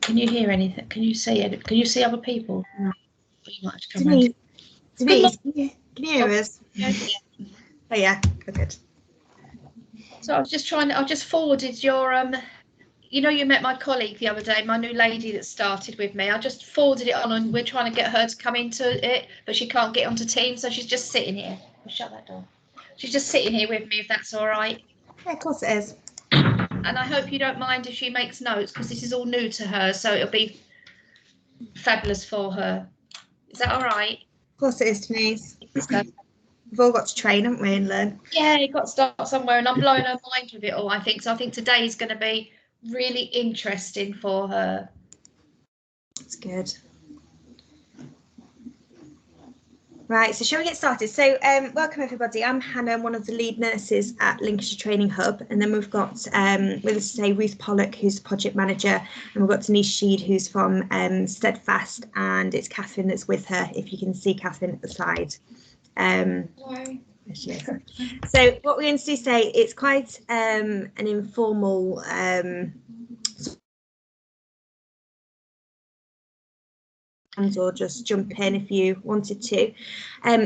Can you hear anything? Can you see it? Can you see other people? No. You might have to come Denise, can you hear us? Yeah. Oh yeah, good. So I was just trying. I just forwarded your you know, you met my colleague the other day, my new lady that started with me. I just forwarded it on, and we're trying to get her to come into it, but she can't get onto Teams, so she's just sitting here. I'll shut that door. She's just sitting here with me, if that's all right. Yeah, of course it is. And I hope you don't mind if she makes notes, because this is all new to her, so it'll be fabulous for her. Is that all right? Of course it is, Denise. We've all got to train, haven't we, and learn? Yeah, you've got to start somewhere, and I'm blowing her mind with it all, I think. So I think today is going to be really interesting for her. That's good. Right, so shall we get started? So welcome everybody. I'm Hannah, I'm one of the lead nurses at Lincolnshire Training Hub, and then we've got with us today Ruth Pollock, who's the project manager, and we've got Denise Sheed, who's from Steadfast, and it's Catherine that's with her, if you can see Catherine at the side. So what we're going to do today, it's quite an informal or just jump in if you wanted to.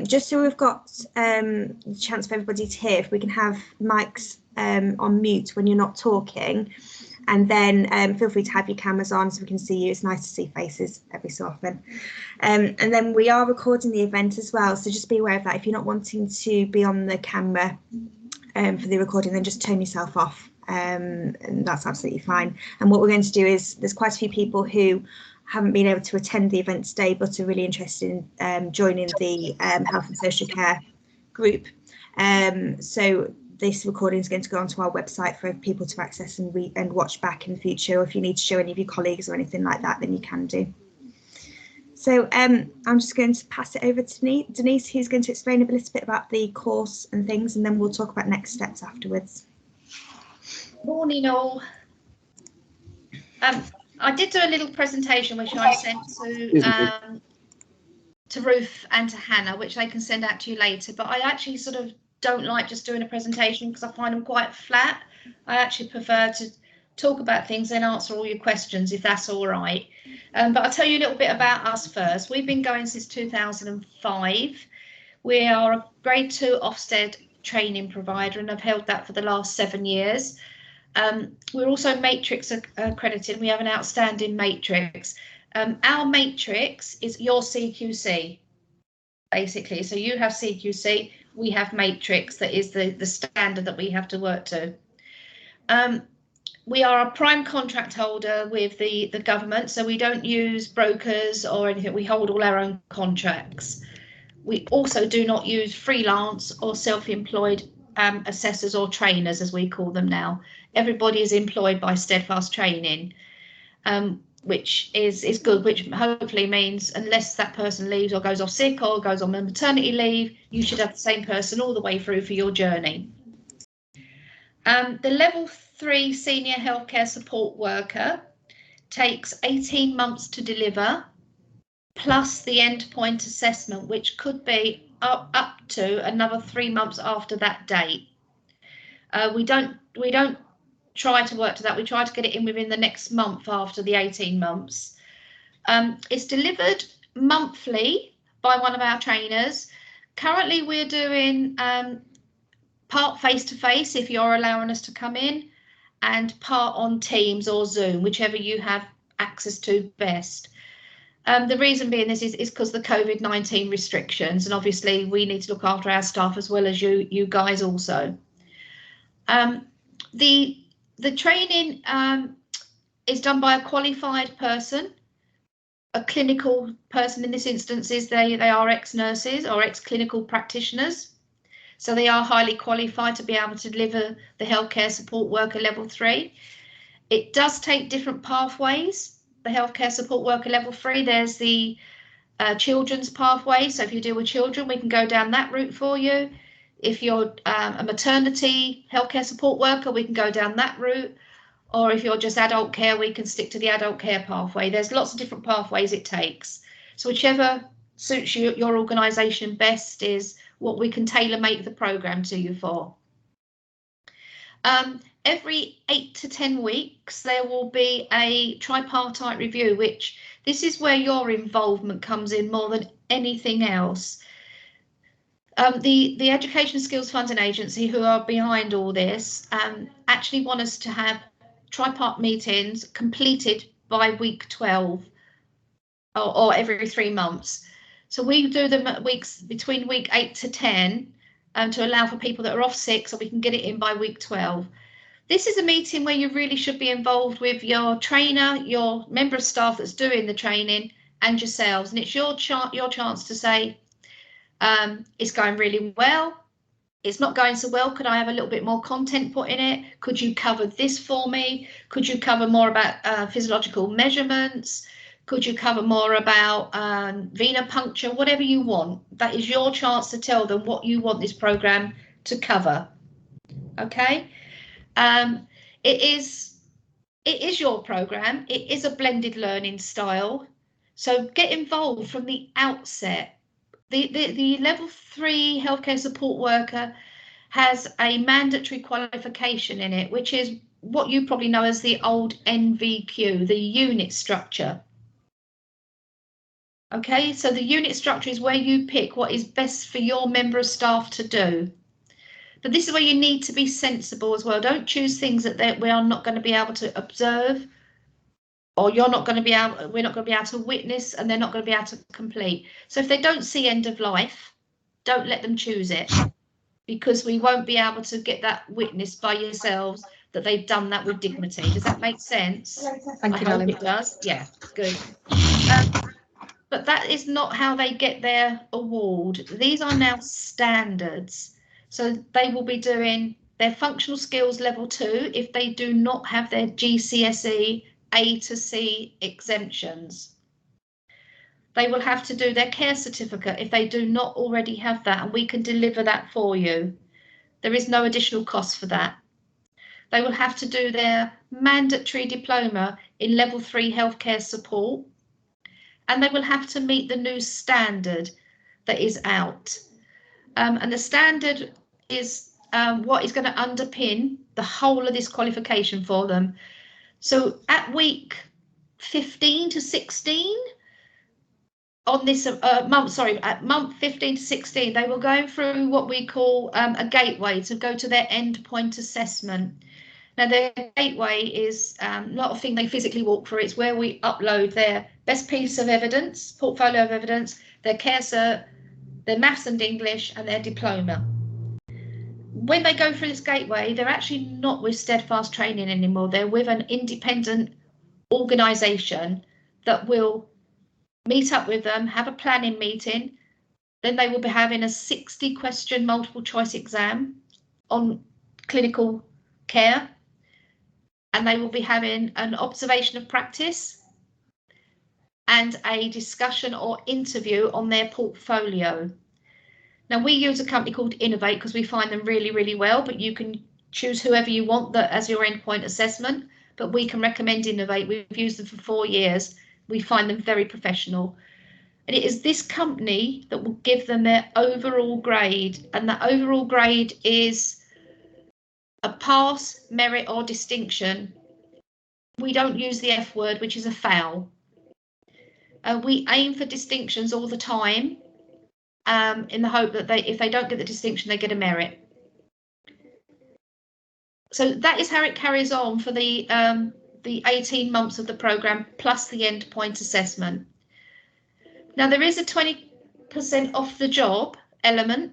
Just so we've got the chance for everybody to hear, if we can have mics on mute when you're not talking, and then feel free to have your cameras on so we can see you. It's nice to see faces every so often. And then we are recording the event as well, so just be aware of that. If you're not wanting to be on the camera for the recording, then just turn yourself off, and that's absolutely fine. And what we're going to do is, there's quite a few people who haven't been able to attend the event today but are really interested in joining the health and social care group. So this recording is going to go onto our website for people to access and watch back in the future. Or if you need to show any of your colleagues or anything like that, then you can do. So I'm just going to pass it over to Denise, who's going to explain a little bit about the course and things, and then we'll talk about next steps afterwards. Morning all. I did do a little presentation which I sent to Ruth and to Hannah, which they can send out to you later, but I actually sort of don't like just doing a presentation because I find them quite flat. I actually prefer to talk about things and answer all your questions, if that's all right. But I'll tell you a little bit about us first. We've been going since 2005. We are a grade 2 Ofsted training provider and have held that for the last 7 years. We're also matrix accredited. We have an outstanding matrix. Our matrix is your CQC, basically. So you have CQC, we have matrix, that is the standard that we have to work to. We are a prime contract holder with the government, so we don't use brokers or anything. We hold all our own contracts. We also do not use freelance or self-employed assessors or trainers, as we call them now. Everybody is employed by Steadfast Training, which is good, which hopefully means unless that person leaves or goes off sick or goes on maternity leave, you should have the same person all the way through for your journey. The level 3 senior healthcare support worker takes 18 months to deliver, plus the endpoint assessment, which could be up to another 3 months after that date. We don't try to work to that. We try to get it in within the next month after the 18 months. It's delivered monthly by one of our trainers. Currently, we're doing part face-to-face if you're allowing us to come in, and part on Teams or Zoom, whichever you have access to best. The reason being this is because the COVID-19 restrictions, and obviously we need to look after our staff as well as you guys also. The training is done by a qualified person, a clinical person. In this instance, they are ex-nurses or ex-clinical practitioners. So they are highly qualified to be able to deliver the healthcare support worker level 3. It does take different pathways. The healthcare support worker level 3, there's the children's pathway. So if you deal with children, we can go down that route for you. If you're a maternity healthcare support worker, we can go down that route. Or if you're just adult care, we can stick to the adult care pathway. There's lots of different pathways it takes. So whichever suits your organisation best is what we can tailor make the programme to you for. every 8 to 10 weeks, there will be a tripartite review, which this is where your involvement comes in more than anything else. The Education Skills Funding Agency, who are behind all this, actually want us to have tripart meetings completed by week 12 or every 3 months. So we do them at weeks between week 8 to 10 to allow for people that are off sick, so we can get it in by week 12. This is a meeting where you really should be involved with your trainer, your member of staff that's doing the training, and yourselves. And it's your chance to say, it's going really well. It's not going so well. Could I have a little bit more content put in it? Could you cover this for me? Could you cover more about physiological measurements? Could you cover more about venipuncture? Whatever you want. That is your chance to tell them what you want this program to cover. Okay. It is your program. It is a blended learning style. So get involved from the outset. The level 3 healthcare support worker has a mandatory qualification in it, which is what you probably know as the old NVQ, the unit structure. Okay, so the unit structure is where you pick what is best for your member of staff to do. But this is where you need to be sensible as well. Don't choose things that we are not going to be able to observe, or we're not going to be able to witness, and they're not going to be able to complete. So if they don't see end of life, don't let them choose it, because we won't be able to get that witness by yourselves that they've done that with dignity. Does that make sense? Thank you, I hope Helen. it does. Yeah, good. But that is not how they get their award. These are now standards. So they will be doing their functional skills level 2 if they do not have their GCSE A to C exemptions. They will have to do their care certificate if they do not already have that, and we can deliver that for you. There is no additional cost for that. They will have to do their mandatory diploma in level 3 healthcare support, and they will have to meet the new standard that is out. And the standard is what is going to underpin the whole of this qualification for them. So at week 15 to 16 on this at month 15 to 16, they will go through what we call a gateway to go to their endpoint assessment. Now, their gateway is not a thing they physically walk through. It's where we upload their best piece of evidence, portfolio of evidence, their care cert, their maths and English, and their diploma. When they go through this gateway, they're actually not with Steadfast Training anymore. They're with an independent organisation that will meet up with them, have a planning meeting. Then they will be having a 60-question multiple choice exam on clinical care. And they will be having an observation of practice and a discussion or interview on their portfolio. Now, we use a company called Innovate because we find them really, really well, but you can choose whoever you want that as your endpoint assessment, but we can recommend Innovate. We've used them for 4 years. We find them very professional. And it is this company that will give them their overall grade, and that overall grade is a pass, merit, or distinction. We don't use the F word, which is a foul. We aim for distinctions all the time, in the hope that if they don't get the distinction, they get a merit. So that is how it carries on for the 18 months of the programme, plus the endpoint assessment. Now, there is a 20% off the job element,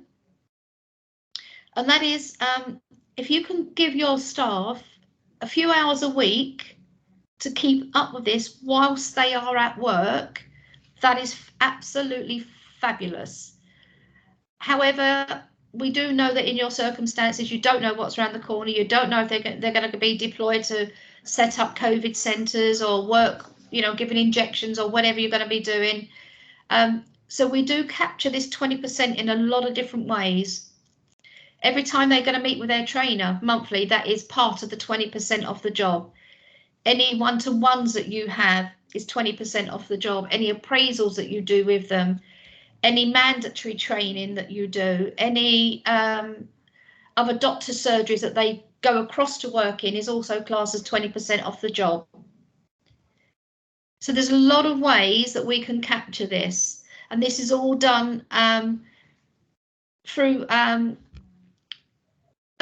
and that is if you can give your staff a few hours a week to keep up with this whilst they are at work, that is absolutely fabulous. However, we do know that in your circumstances, you don't know what's around the corner. You don't know if they're going to be deployed to set up COVID centres or work, giving injections or whatever you're going to be doing. So we do capture this 20% in a lot of different ways. Every time they're going to meet with their trainer monthly, that is part of the 20% off the job. Any one-to-ones that you have is 20% off the job. Any appraisals that you do with them, any mandatory training that you do, any other doctor surgeries that they go across to working is also classed as 20% off the job. So there's a lot of ways that we can capture this, and this is all done through a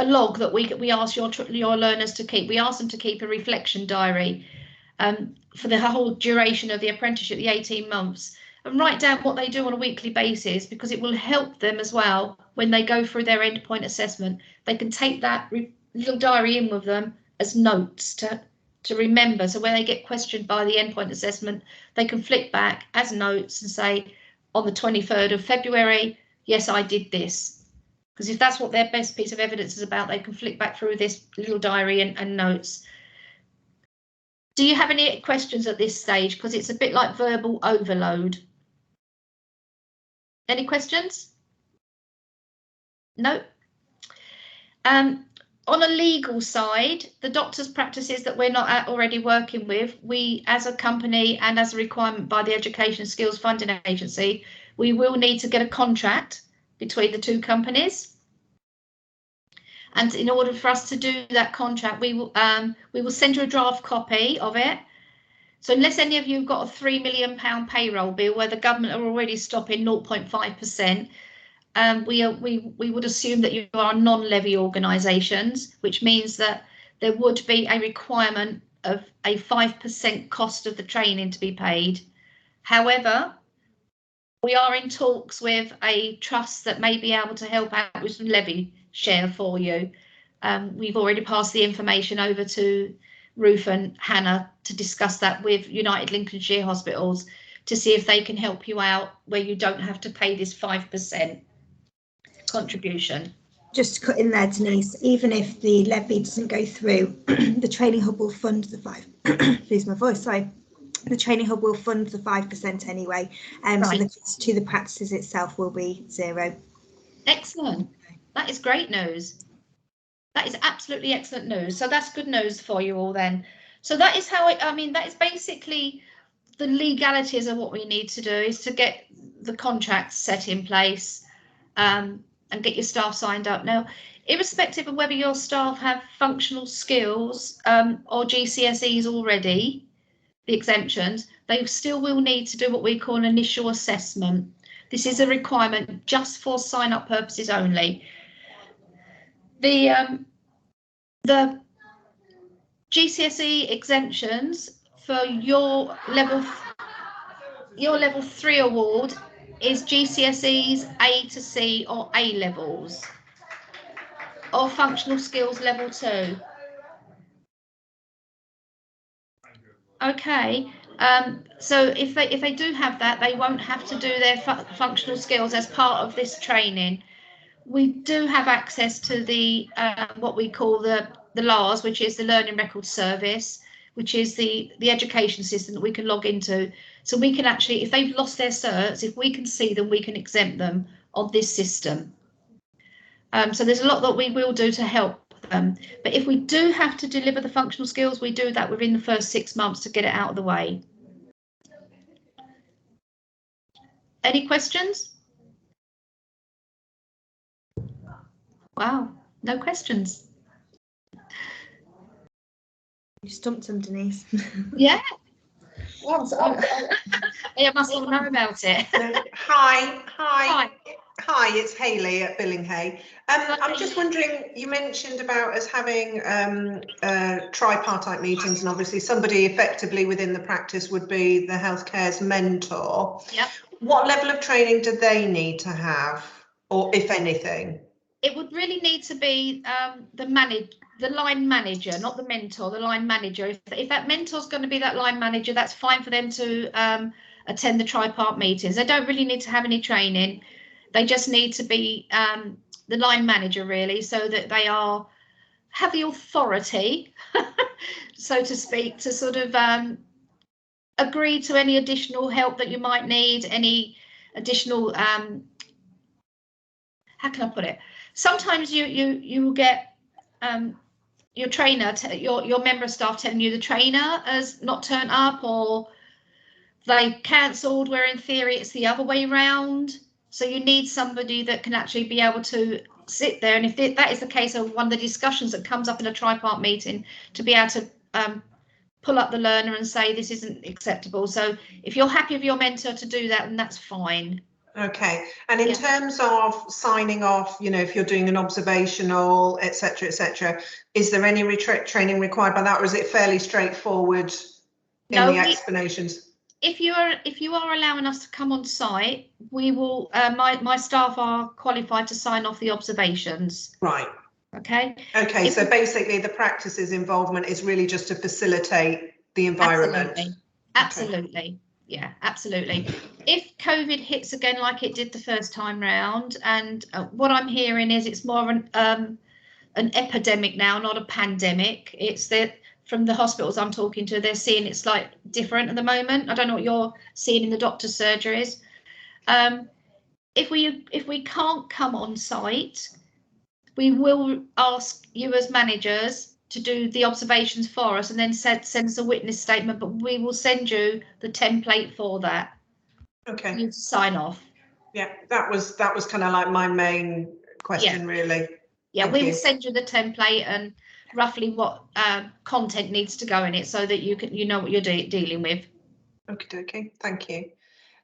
log that we ask your learners to keep. We ask them to keep a reflection diary for the whole duration of the apprenticeship, the 18 months, and write down what they do on a weekly basis, because it will help them as well when they go through their endpoint assessment. They can take that little diary in with them as notes to remember. So when they get questioned by the endpoint assessment, they can flick back as notes and say, on the 23rd of February, yes, I did this. Because if that's what their best piece of evidence is about, they can flick back through this little diary and notes. Do you have any questions at this stage? Because it's a bit like verbal overload. Any questions? No. On a legal side, the doctors' practices that we're not already working with, we as a company and as a requirement by the Education Skills Funding Agency, we will need to get a contract between the two companies. And in order for us to do that contract, we will send you a draft copy of it. So unless any of you have got a £3 million payroll bill where the government are already stopping 0.5%, we would assume that you are non-levy organisations, which means that there would be a requirement of a 5% cost of the training to be paid. However, we are in talks with a trust that may be able to help out with some levy share for you. We've already passed the information over to Ruth and Hannah to discuss that with United Lincolnshire Hospitals to see if they can help you out where you don't have to pay this 5% contribution. Just to cut in there, Denise, even if the levy doesn't go through, the training hub will fund the lose my voice, sorry. The training hub will fund the 5% anyway, right. So the cost to the practices itself will be zero. Excellent. That is great news. That is absolutely excellent news. So that's good news for you all then. So that is how that is basically the legalities of what we need to do, is to get the contracts set in place and get your staff signed up. Now, irrespective of whether your staff have functional skills or GCSEs already, the exemptions, they still will need to do what we call an initial assessment. This is a requirement just for sign-up purposes only. The GCSE exemptions for your level 3 award is GCSEs A to C or A levels, or functional skills level 2. Okay, so if they do have that, they won't have to do their functional skills as part of this training. We do have access to the what we call the LARS, which is the Learning Record Service, which is the education system that we can log into. So we can actually, if they've lost their certs, if we can see them, we can exempt them on this system. So there's a lot that we will do to help them. But if we do have to deliver the functional skills, we do that within the first 6 months to get it out of the way. Any questions? Wow, no questions. You stumped them, Denise. Yeah. Well, so I must all know about it. Hi, it's Hayley at Billinghay. I'm just wondering, you mentioned about us having tripartite meetings, and obviously somebody effectively within the practice would be the healthcare's mentor. Yep. What level of training do they need to have, or if anything? It would really need to be the line manager, not the mentor, the line manager. If that mentor's going to be that line manager, that's fine for them to attend the tripart meetings. They don't really need to have any training. They just need to be the line manager, really, so that they have the authority, so to speak, to sort of agree to any additional help that you might need, any additional how can I put it? Sometimes you will get your trainer, your member of staff telling you the trainer has not turned up, or they cancelled, where in theory it's the other way round. So you need somebody that can actually be able to sit there, and if that is the case, of one of the discussions that comes up in a tripart meeting, to be able to pull up the learner and say this isn't acceptable. So if you're happy with your mentor to do that, then that's fine. Okay, and in terms of signing off, you know, if you're doing an observational, etc., is there any training required by that, or is it fairly straightforward in the explanations? If you are allowing us to come on site, we will. My staff are qualified to sign off the observations. Right. Okay. Okay. So basically, the practice's involvement is really just to facilitate the environment. Absolutely. Absolutely. Okay. Yeah, absolutely. If COVID hits again like it did the first time round, and what I'm hearing is it's more an epidemic now, not a pandemic. It's that from the hospitals I'm talking to, they're seeing it's like different at the moment. I don't know what you're seeing in the doctor's surgeries. If we can't come on site, we will ask you as managers to do the observations for us and then send us a witness statement, but we will send you the template for that. Okay. You to sign off. Yeah, that was kind of like my main question, really. Yeah, we will send you the template and roughly what content needs to go in it so that you know what you're dealing with. Okay, thank you.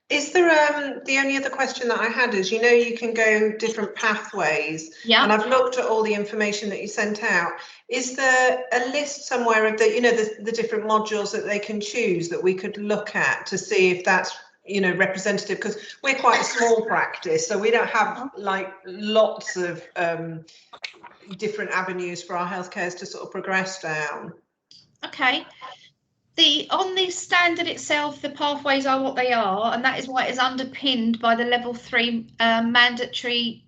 Is there the only other question that I had is, you know, you can go different pathways. Yeah. And I've looked at all the information that you sent out. Is there a list somewhere of the, you know, the different modules that they can choose that we could look at to see if that's, you know, representative? Because we're quite a small practice, so we don't have like lots of different avenues for our healthcares to sort of progress down. Okay. On the standard itself, the pathways are what they are, and that is why it is underpinned by the level 3 mandatory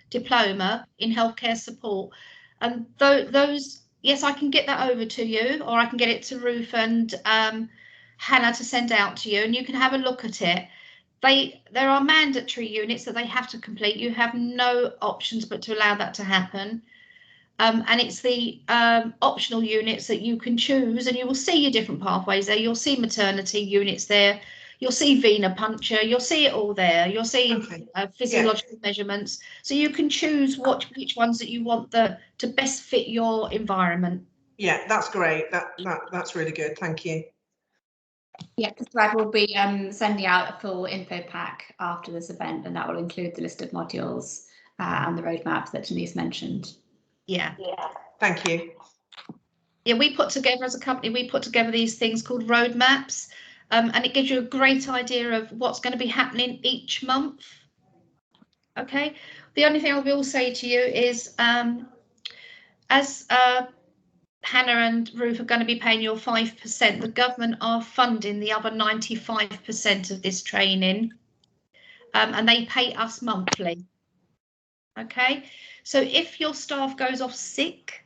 diploma in healthcare support. And those, yes, I can get that over to you, or I can get it to Ruth and Hannah to send out to you, and you can have a look at it. There are mandatory units that they have to complete. You have no options but to allow that to happen. And it's the optional units that you can choose, and you will see your different pathways there. You'll see maternity units there. You'll see venipuncture. You'll see it all there. You'll see physiological measurements. So you can choose which ones that you want to best fit your environment. Yeah, that's great. That's really good. Thank you. Yeah, because Brad will be sending out a full info pack after this event, and that will include the list of modules and the roadmap that Denise mentioned. Yeah. Thank you. Yeah, we put together as a company, we put together these things called roadmaps, and it gives you a great idea of what's going to be happening each month. Okay. The only thing I will say to you is, as Hannah and Ruth are going to be paying your 5%, the government are funding the other 95% of this training, and they pay us monthly. Okay, so if your staff goes off sick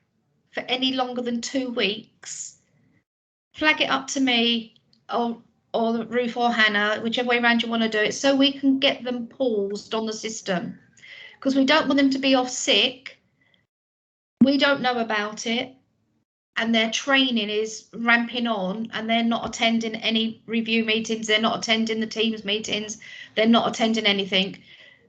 for any longer than 2 weeks, flag it up to me or Ruth or Hannah, whichever way around you want to do it, so we can get them paused on the system, because we don't want them to be off sick. We don't know about it, and their training is ramping on, and they're not attending any review meetings, they're not attending the Teams meetings, they're not attending anything,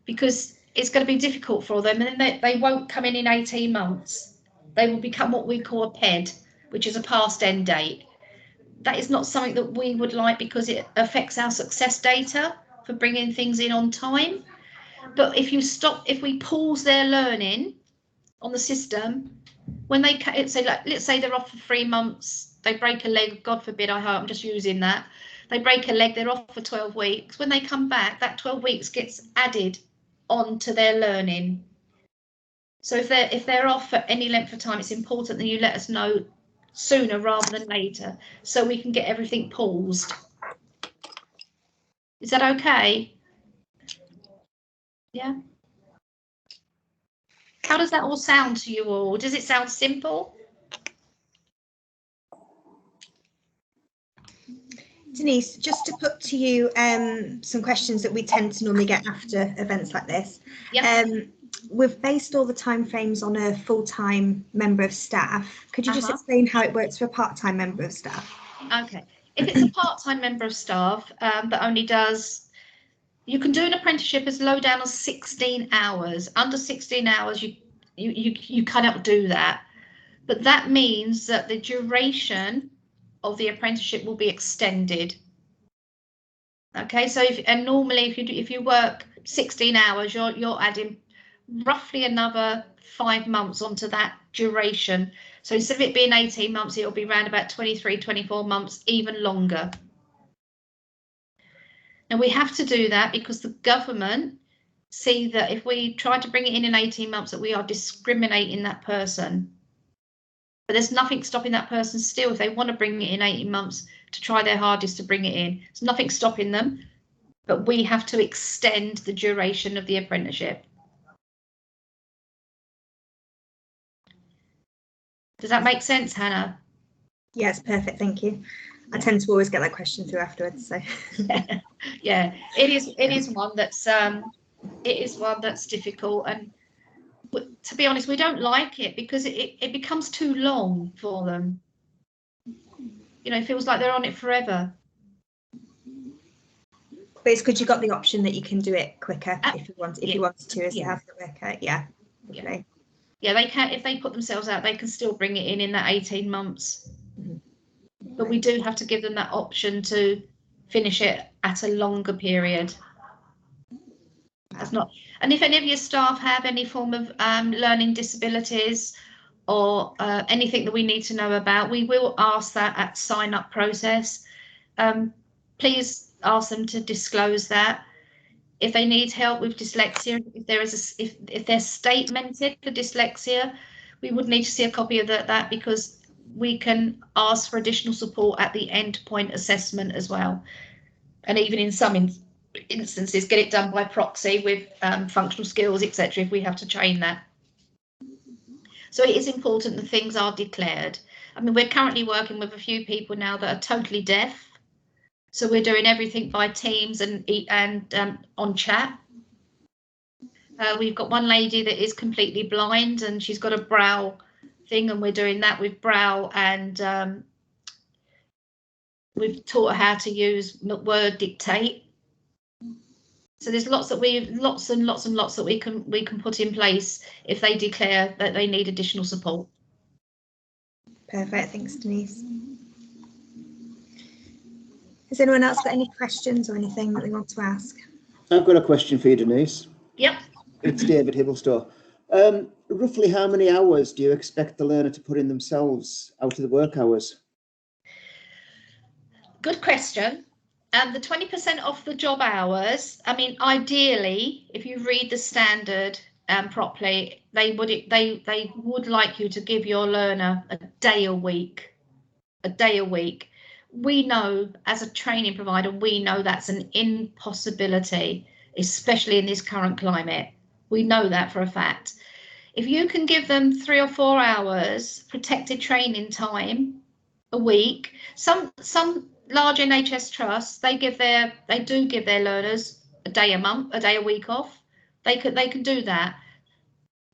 because it's going to be difficult for them, and then they won't come in 18 months. They will become what we call a PED, which is a past end date. That is not something that we would like, because it affects our success data for bringing things in on time. But if we pause their learning on the system, when they say, like, let's say they're off for 3 months, they break a leg, God forbid, I'm just using that. They break a leg, they're off for 12 weeks. When they come back, that 12 weeks gets added onto their learning. So if they're off for any length of time, it's important that you let us know sooner rather than later, so we can get everything paused. Is that okay? Yeah. How does that all sound to you all? Does it sound simple? Denise, just to put to you some questions that we tend to normally get after events like this. Yep. We've based all the timeframes on a full-time member of staff. Could you just explain how it works for a part-time member of staff? Okay. If it's a part-time member of staff that only does You can do an apprenticeship as low down as 16 hours. Under 16 hours, you cannot do that. But that means that the duration of the apprenticeship will be extended. Okay, so normally if you work 16 hours, you're adding roughly another 5 months onto that duration. So instead of it being 18 months, it'll be around about 23, 24 months, even longer. Now we have to do that because the government see that if we try to bring it in 18 months, that we are discriminating that person. But there's nothing stopping that person still, if they want to bring it in 18 months, to try their hardest to bring it in. There's nothing stopping them, but we have to extend the duration of the apprenticeship. Does that make sense, Hannah? Yes, perfect, thank you. I tend to always get that question through afterwards, so. Yeah, it is one that's difficult, and to be honest, we don't like it because it becomes too long for them. You know, it feels like they're on it forever. But it's good you got the option that you can do it quicker if you wanted to, as you have the worker. Yeah. Okay. Yeah, they can, if they put themselves out, they can still bring it in that 18 months. But we do have to give them that option to finish it at a longer period. That's not. And if any of your staff have any form of learning disabilities or anything that we need to know about, we will ask that at sign-up process. Please ask them to disclose that. If they need help with dyslexia, if they're statemented for dyslexia, we would need to see a copy of that because we can ask for additional support at the end point assessment as well. And even in some instances, get it done by proxy with functional skills, etc. if we have to train that. So it is important that things are declared. I mean, we're currently working with a few people now that are totally deaf. So we're doing everything by Teams and on chat. We've got one lady that is completely blind and she's got a Braille thing, and we're doing that with Braille, and we've taught her how to use Word Dictate. So there's lots and lots that we can put in place if they declare that they need additional support. Perfect, thanks, Denise. Has anyone else got any questions or anything that they want to ask? I've got a question for you, Denise. Yep. It's David Hibblestow. Roughly how many hours do you expect the learner to put in themselves out of the work hours? Good question. And the 20% off the job hours, I mean, ideally, if you read the standard properly, they would like you to give your learner a day a week. We know, as a training provider, we know that's an impossibility, especially in this current climate. We know that for a fact. If you can give them 3 or 4 hours protected training time a week, some large NHS trusts, they do give their learners a day a week off. They can do that,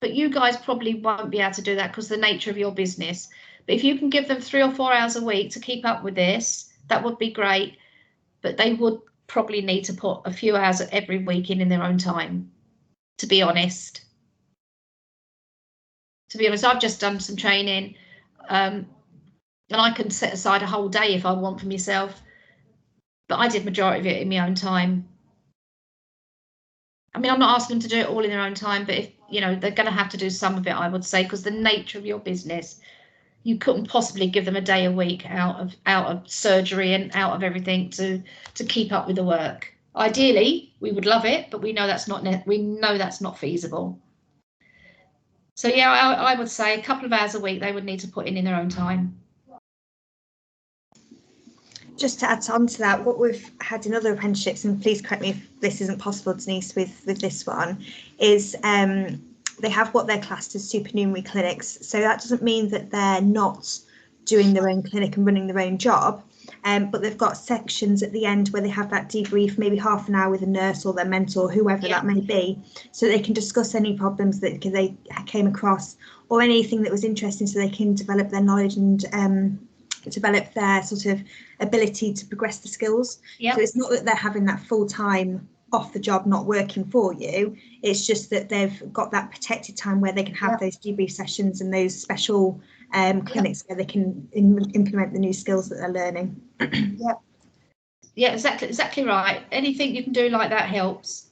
but you guys probably won't be able to do that because of the nature of your business. But if you can give them 3 or 4 hours a week to keep up with this, that would be great. But they would probably need to put a few hours every week in their own time, to be honest. I've just done some training, and I can set aside a whole day if I want for myself. But I did majority of it in my own time. I mean, I'm not asking them to do it all in their own time, but if they're going to have to do some of it, I would say, because the nature of your business, you couldn't possibly give them a day a week out of surgery and out of everything to keep up with the work. Ideally, we would love it, but we know that's not feasible. So yeah, I would say a couple of hours a week they would need to put in their own time. Just to add on to that, what we've had in other apprenticeships, and please correct me if this isn't possible, Denise, with this one, is they have what they're classed as supernumerary clinics. So that doesn't mean that they're not doing their own clinic and running their own job, but they've got sections at the end where they have that debrief, maybe half an hour with a nurse or their mentor, whoever that may be, so they can discuss any problems that they came across or anything that was interesting, so they can develop their knowledge and develop their sort of ability to progress the skills. So it's not that they're having that full-time off the job, not working for you. It's just that they've got that protected time where they can have those debrief sessions and those special clinics where they can implement the new skills that they're learning. Yeah, exactly right. Anything you can do like that helps.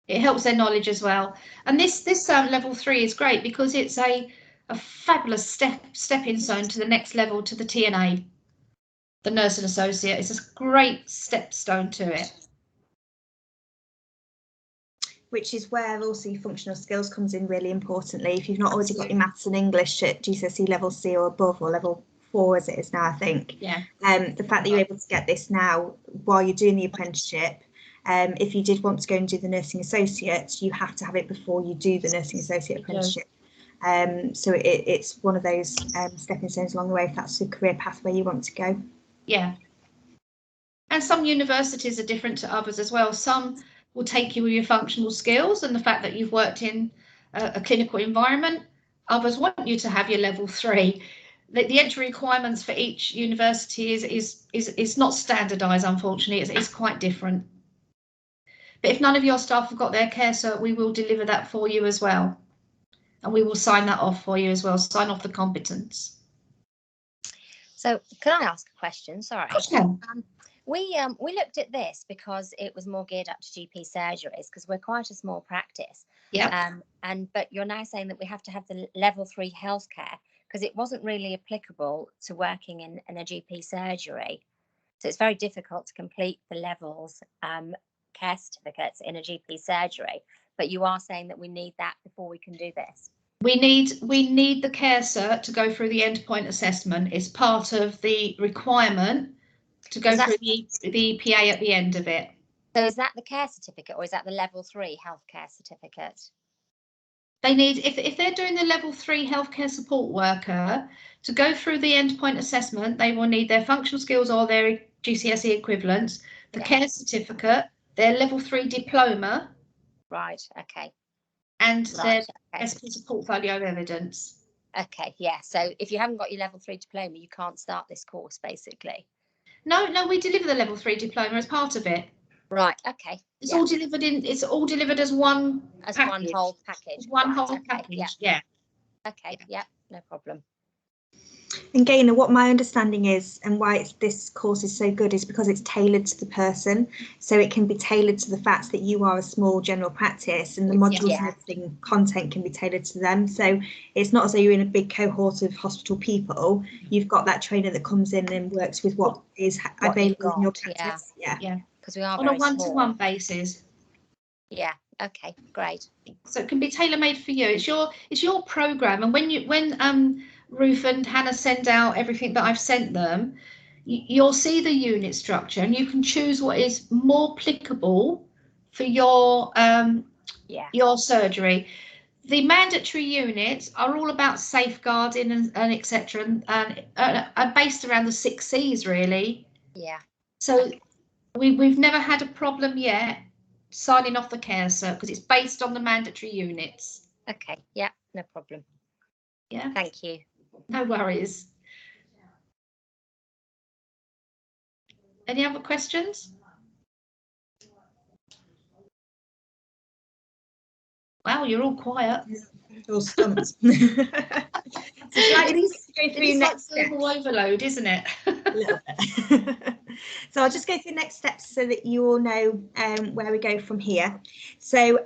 It helps their knowledge as well. And this level 3 is great because it's a fabulous stepping stone to the next level, to the TNA, the nursing associate. It's a great stepstone to it. Which is where also your functional skills comes in really importantly. If you've not already got your maths and English at GCSE level C or above, or level 4 as it is now, I think. Yeah. The fact that you're able to get this now while you're doing the apprenticeship, if you did want to go and do the nursing associate, you have to have it before you do the nursing associate apprenticeship. So it's one of those stepping stones along the way if that's the career pathway you want to go. Yeah. And some universities are different to others as well. Some will take you with your functional skills and the fact that you've worked in a clinical environment. Others want you to have your level 3. The entry requirements for each university is not standardised, unfortunately. It's quite different. But if none of your staff have got their care cert, we will deliver that for you as well. And we will sign that off for you as well, sign off the competence. So can I ask a question? Sorry. Yeah. We looked at this because it was more geared up to GP surgeries because we're quite a small practice. Yeah. But you're now saying that we have to have the level 3 healthcare because it wasn't really applicable to working in a GP surgery. So it's very difficult to complete the levels care certificates in a GP surgery. But you are saying that we need that before we can do this. We need the care cert to go through the endpoint assessment. It's part of the requirement to go through the EPA at the end of it. So is that the care certificate or is that the level 3 healthcare certificate? They need, if they're doing the level 3 healthcare support worker, to go through the endpoint assessment, they will need their functional skills or their GCSE equivalents, the care certificate, their level 3 diploma. Right, okay. And their SP portfolio of evidence. Okay, yeah. So if you haven't got your level 3 diploma, you can't start this course, basically. No, we deliver the level 3 diploma as part of it. Right, okay. It's all delivered as one package. One whole package. One whole package, yeah. Okay, yeah, no problem. And Gaynor, what my understanding is and why this course is so good is because it's tailored to the person. So it can be tailored to the fact that you are a small general practice and the modules and everything, content can be tailored to them. So it's not as though you're in a big cohort of hospital people. You've got that trainer that comes in and works with what is available in your practice. Yeah. Because we are on a one-to-one basis. Yeah. Okay. Great. So it can be tailor-made for you. It's your program, and when Ruth and Hannah send out everything that I've sent them, you'll see the unit structure, and you can choose what is more applicable for your surgery. The mandatory units are all about safeguarding and etc. and are based around the 6 C's really. Yeah. So we've never had a problem yet signing off the care cert because it's based on the mandatory units. Okay. Yeah. No problem. Yeah. Thank you. No worries. Any other questions? Wow, you're all quiet. All stumped. It is like verbal overload, isn't it? A little bit. So I'll just go through next steps so that you all know where we go from here. So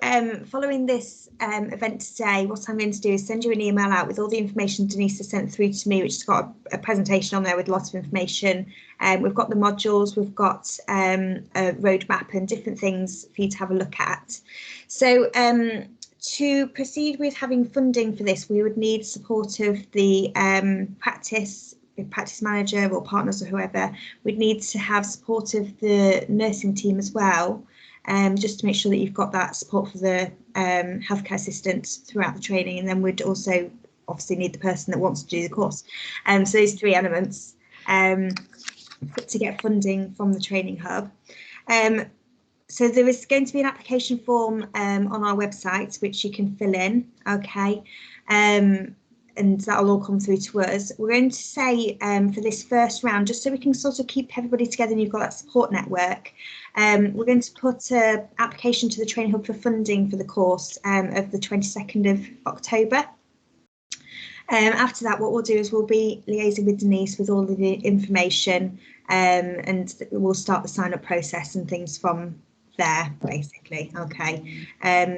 following this event today, what I'm going to do is send you an email out with all the information Denise has sent through to me, which has got a presentation on there with lots of information. We've got the modules, we've got a roadmap and different things for you to have a look at. So to proceed with having funding for this, we would need support of the practice manager or partners or whoever. We'd need to have support of the nursing team as well, just to make sure that you've got that support for the healthcare assistants throughout the training. And then we'd also obviously need the person that wants to do the course. So those 3 elements to get funding from the training hub. So there is going to be an application form on our website, which you can fill in, okay? and that'll all come through to us. We're going to say for this first round, just so we can sort of keep everybody together and you've got that support network, we're going to put an application to the Training Hub for funding for the course of the 22nd of October. After that, what we'll do is we'll be liaising with Denise with all of the information, and we'll start the sign-up process and things from there, basically. Okay.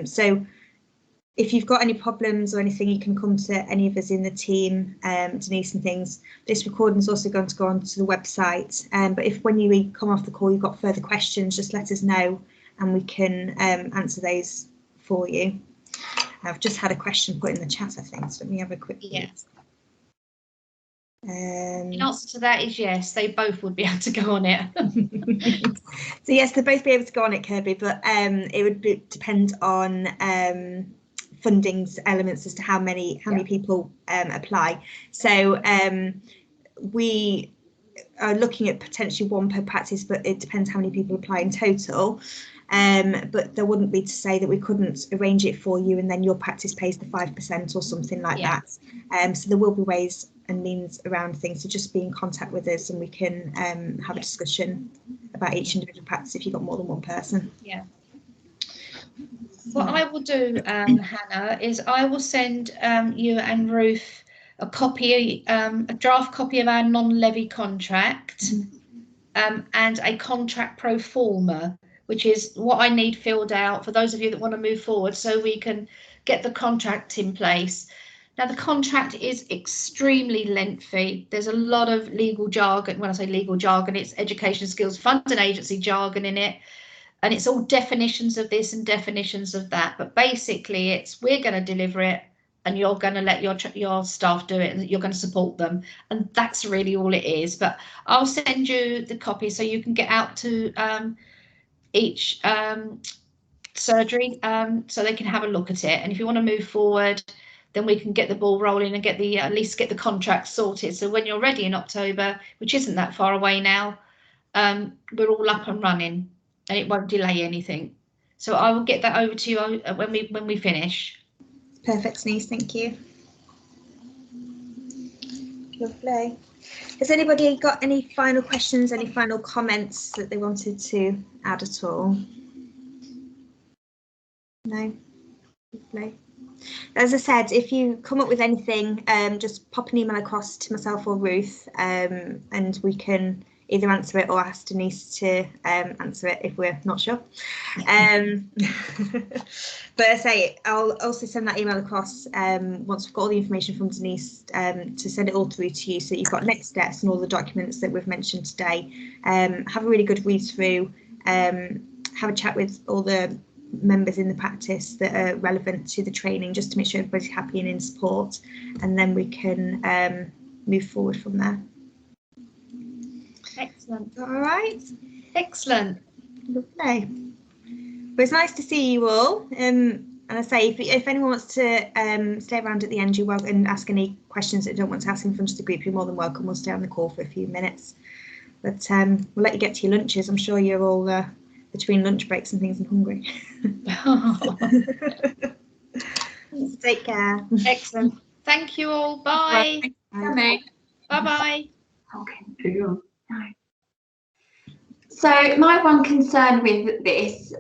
So if you've got any problems or anything, you can come to any of us in the team, Denise and things. This recording is also going to go onto the website. But if when you come off the call, you've got further questions, just let us know and we can answer those for you. I've just had a question put in the chat, I think, so let me have a quick look. Yes. The answer to that is yes, they both would be able to go on it. So yes, they'll both be able to go on it, Kirby, but it would depend on funding's elements as to how many people apply. So we are looking at potentially one per practice, but it depends how many people apply in total. But there wouldn't be to say that we couldn't arrange it for you and then your practice pays the 5% or something like that. So there will be ways and means around things, so just be in contact with us and we can have a discussion about each individual practice if you've got more than one person. Yeah. What I will do, Hannah, is I will send you and Ruth a copy, a draft copy of our non-levy contract, and a contract pro forma, which is what I need filled out for those of you that want to move forward, so we can get the contract in place. Now, the contract is extremely lengthy. There's a lot of legal jargon. When I say legal jargon, it's education skills fund and agency jargon in it. And it's all definitions of this and definitions of that. But basically, it's we're going to deliver it and you're going to let your staff do it and you're going to support them. And that's really all it is. But I'll send you the copy so you can get out to each surgery so they can have a look at it. And if you want to move forward, then we can get the ball rolling and get the at least get the contract sorted. So when you're ready in October, which isn't that far away now, we're all up and running and it won't delay anything. So I will get that over to you when we finish. Perfect, Denise, thank you. Lovely. Has anybody got any final questions, any final comments that they wanted to add at all? No? Lovely. As I said, if you come up with anything, just pop an email across to myself or Ruth, and we can either answer it or ask Denise to answer it if we're not sure. But I say I'll also send that email across once we've got all the information from Denise to send it all through to you, so you've got next steps and all the documents that we've mentioned today. Have a really good read through, have a chat with all the members in the practice that are relevant to the training, just to make sure everybody's happy and in support, and then we can move forward from there. Excellent. All right. Excellent. Lovely. Well, it's nice to see you all. And I say, if anyone wants to stay around at the end, you're welcome, and ask any questions that you don't want to ask in front of the group, you're more than welcome. We'll stay on the call for a few minutes. But we'll let you get to your lunches. I'm sure you're all between lunch breaks and things and hungry. Take care. Excellent. Thank you all. Bye. Bye. Bye-bye. Okay. So my one concern with this,